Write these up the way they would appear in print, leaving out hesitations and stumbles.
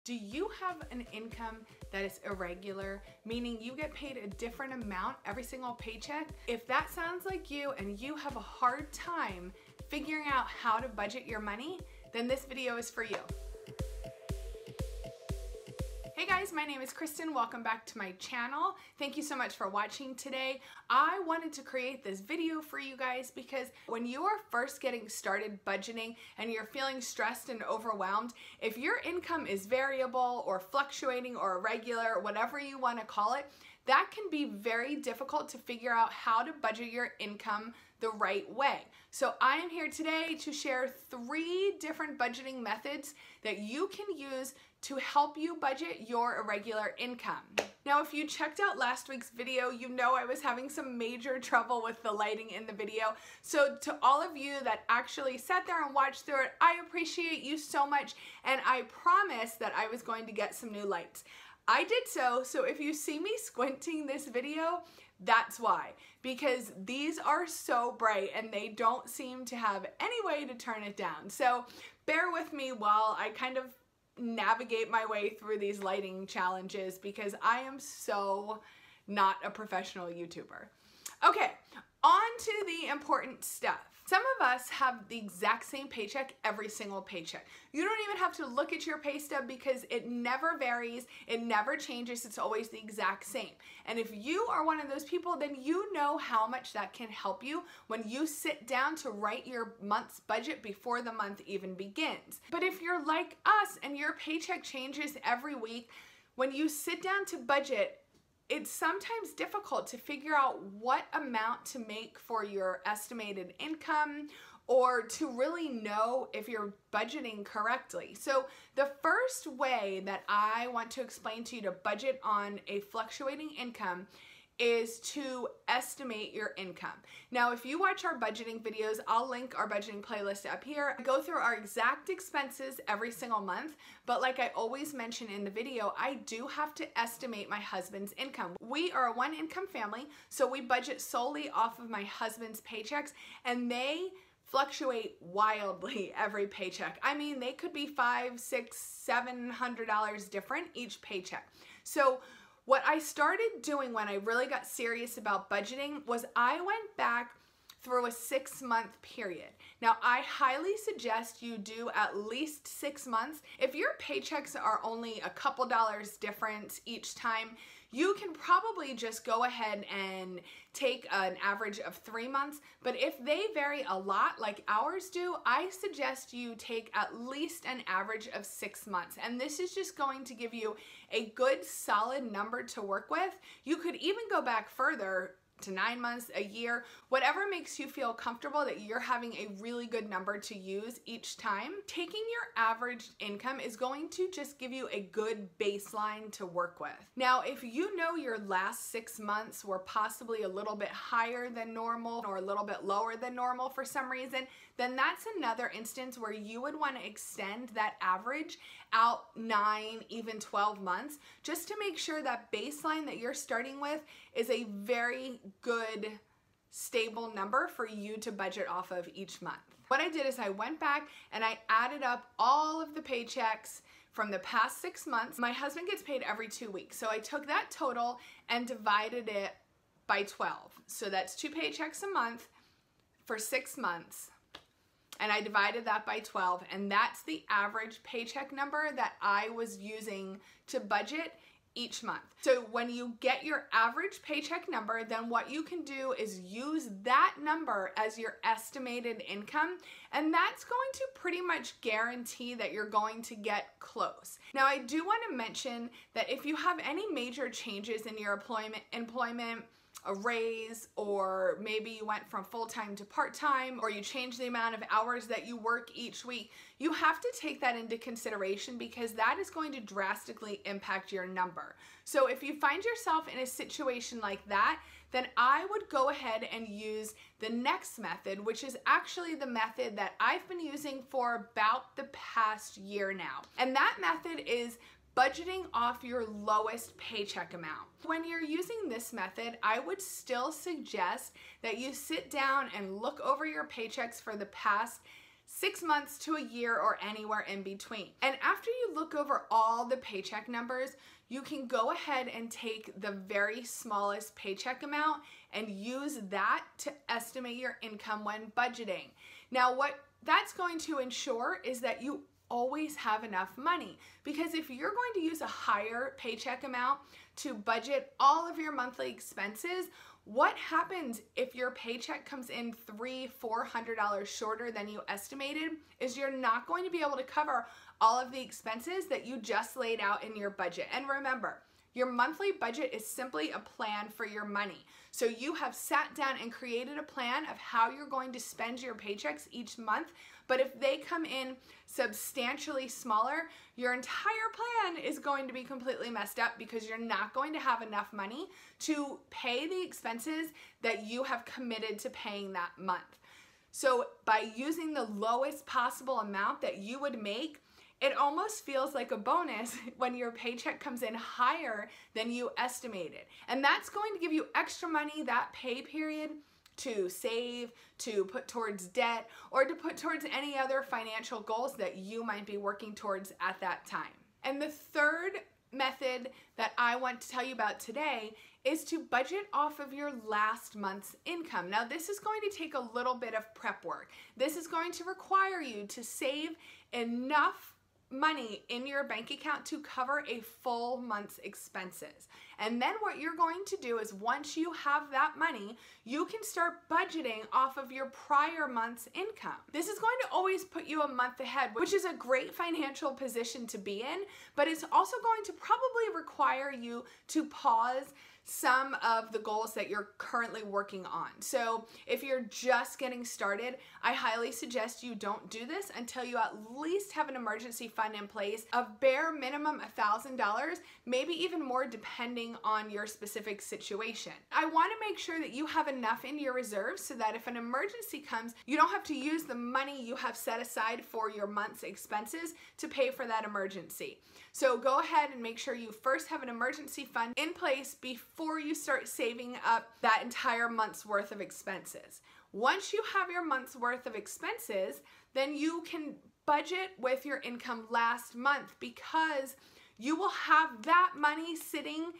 Do you have an income that is irregular, meaning you get paid a different amount every single paycheck? If that sounds like you and you have a hard time figuring out how to budget your money, then this video is for you. Hey guys, my name is Kristin. Welcome back to my channel. Thank you so much for watching today. I wanted to create this video for you guys because when you are first getting started budgeting and you're feeling stressed and overwhelmed, if your income is variable or fluctuating or irregular, whatever you want to call it, that can be very difficult to figure out how to budget your income the right way. So I am here today to share 3 different budgeting methods that you can use to help you budget your irregular income. Now, if you checked out last week's video, you know I was having some major trouble with the lighting in the video. So to all of you that actually sat there and watched through it, I appreciate you so much, and I promised that I was going to get some new lights. I did so if you see me squinting this video, that's why, because these are so bright and they don't seem to have any way to turn it down. So bear with me while I kind of navigate my way through these lighting challenges because I am so not a professional YouTuber. Okay, on to the important stuff. Some of us have the exact same paycheck every single paycheck. You don't even have to look at your pay stub because it never varies, it never changes, it's always the exact same. And if you are one of those people, then you know how much that can help you when you sit down to write your month's budget before the month even begins. But if you're like us and your paycheck changes every week, when you sit down to budget, it's sometimes difficult to figure out what amount to make for your estimated income or to really know if you're budgeting correctly. So the first way that I want to explain to you to budget on a fluctuating income is to estimate your income. Now, if you watch our budgeting videos, I'll link our budgeting playlist up here. I go through our exact expenses every single month, but like I always mention in the video, I do have to estimate my husband's income. We are a one-income family, so we budget solely off of my husband's paychecks, and they fluctuate wildly every paycheck. I mean, they could be $500, $600, $700 different each paycheck. So what I started doing when I really got serious about budgeting was I went back through a 6-month period. Now, I highly suggest you do at least 6 months. If your paychecks are only a couple dollars different each time, you can probably just go ahead and take an average of 3 months. But if they vary a lot, like ours do, I suggest you take at least an average of 6 months. And this is just going to give you a good solid number to work with. You could even go back further to 9 months, a year, whatever makes you feel comfortable that you're having a really good number to use each time. Taking your average income is going to just give you a good baseline to work with. Now, if you know your last 6 months were possibly a little bit higher than normal or a little bit lower than normal for some reason, then that's another instance where you would want to extend that average out 9, even 12 months, just to make sure that baseline that you're starting with is a very good, stable number for you to budget off of each month. What I did is I went back and I added up all of the paychecks from the past 6 months. My husband gets paid every 2 weeks, so I took that total and divided it by 12. So that's 2 paychecks a month for 6 months. And I divided that by 12, and that's the average paycheck number that I was using to budget each month. So when you get your average paycheck number, then what you can do is use that number as your estimated income, and that's going to pretty much guarantee that you're going to get close. Now, I do want to mention that if you have any major changes in your employment, a raise, or maybe you went from full-time to part-time, or you changed the amount of hours that you work each week, you have to take that into consideration because that is going to drastically impact your number. So if you find yourself in a situation like that, then I would go ahead and use the next method, which is actually the method that I've been using for about the past year now. And that method is budgeting off your lowest paycheck amount. When you're using this method, I would still suggest that you sit down and look over your paychecks for the past 6 months to a year, or anywhere in between. And after you look over all the paycheck numbers, you can go ahead and take the very smallest paycheck amount and use that to estimate your income when budgeting. Now, what that's going to ensure is that you always have enough money, because if you're going to use a higher paycheck amount to budget all of your monthly expenses, what happens if your paycheck comes in $300–400 shorter than you estimated is you're not going to be able to cover all of the expenses that you just laid out in your budget. And remember, your monthly budget is simply a plan for your money. So you have sat down and created a plan of how you're going to spend your paychecks each month. But if they come in substantially smaller, your entire plan is going to be completely messed up, because you're not going to have enough money to pay the expenses that you have committed to paying that month. So by using the lowest possible amount that you would make, it almost feels like a bonus when your paycheck comes in higher than you estimated. And that's going to give you extra money that pay period to save, to put towards debt, or to put towards any other financial goals that you might be working towards at that time. And the third method that I want to tell you about today is to budget off of your last month's income. Now, this is going to take a little bit of prep work. This is going to require you to save enough money in your bank account to cover a full month's expenses. And then what you're going to do is, once you have that money, you can start budgeting off of your prior month's income. This is going to always put you a month ahead, which is a great financial position to be in, but it's also going to probably require you to pause some of the goals that you're currently working on. So if you're just getting started, I highly suggest you don't do this until you at least have an emergency fund in place of bare minimum $1,000, maybe even more depending on your specific situation. I want to make sure that you have enough in your reserves so that if an emergency comes, you don't have to use the money you have set aside for your month's expenses to pay for that emergency. So go ahead and make sure you first have an emergency fund in place before you start saving up that entire month's worth of expenses. Once you have your month's worth of expenses, then you can budget with your income last month, because you will have that money sitting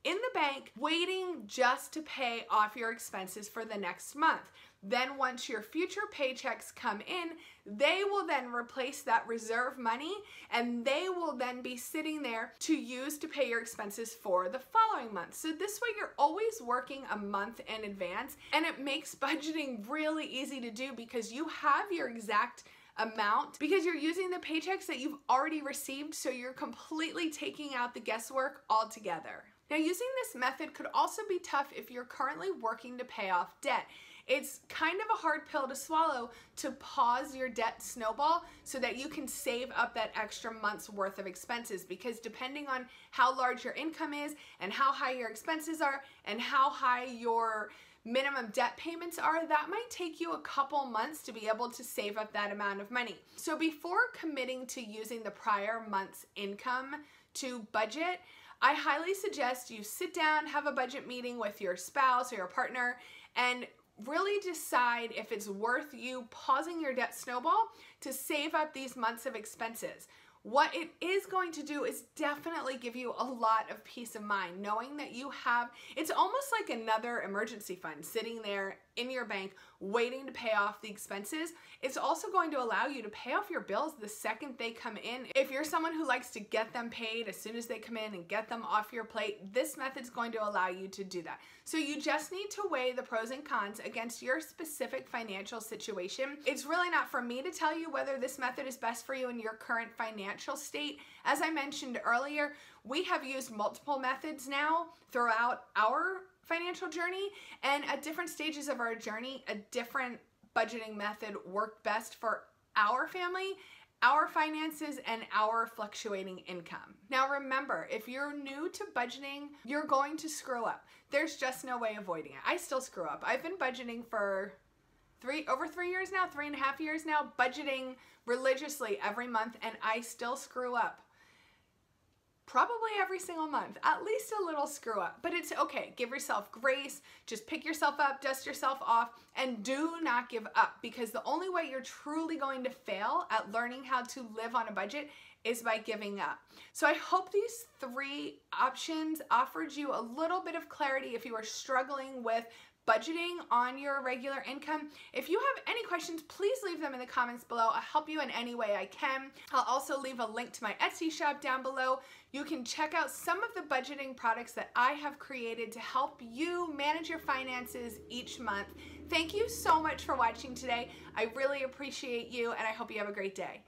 in the bank waiting just to pay off your expenses for the next month. Then once your future paychecks come in, they will then replace that reserve money, and they will then be sitting there to use to pay your expenses for the following month. So this way you're always working a month in advance, and it makes budgeting really easy to do because you have your exact amount, because you're using the paychecks that you've already received, so you're completely taking out the guesswork altogether. Now, using this method could also be tough if you're currently working to pay off debt. It's kind of a hard pill to swallow to pause your debt snowball so that you can save up that extra month's worth of expenses, because depending on how large your income is and how high your expenses are and how high your minimum debt payments are, that might take you a couple months to be able to save up that amount of money. So before committing to using the prior month's income to budget, I highly suggest you sit down, have a budget meeting with your spouse or your partner, and really decide if it's worth you pausing your debt snowball to save up these months of expenses. What it is going to do is definitely give you a lot of peace of mind, knowing that you have, it's almost like another emergency fund sitting there in your bank waiting to pay off the expenses. It's also going to allow you to pay off your bills the second they come in. If you're someone who likes to get them paid as soon as they come in and get them off your plate, this method's going to allow you to do that. So you just need to weigh the pros and cons against your specific financial situation. It's really not for me to tell you whether this method is best for you in your current financial state. As I mentioned earlier, we have used multiple methods now throughout our financial journey, and at different stages of our journey, a different budgeting method worked best for our family, our finances, and our fluctuating income. Now remember, if you're new to budgeting, you're going to screw up. There's just no way avoiding it. I still screw up. I've been budgeting for over 3 years now, 3.5 years now, budgeting religiously every month, and I still screw up probably every single month, at least a little screw up, but it's okay. Give yourself grace, just pick yourself up, dust yourself off, and do not give up, because the only way you're truly going to fail at learning how to live on a budget is by giving up. So I hope these 3 options offered you a little bit of clarity if you are struggling with budgeting on your regular income. If you have any questions, please leave them in the comments below. I'll help you in any way I can. I'll also leave a link to my Etsy shop down below. You can check out some of the budgeting products that I have created to help you manage your finances each month. Thank you so much for watching today. I really appreciate you, and I hope you have a great day.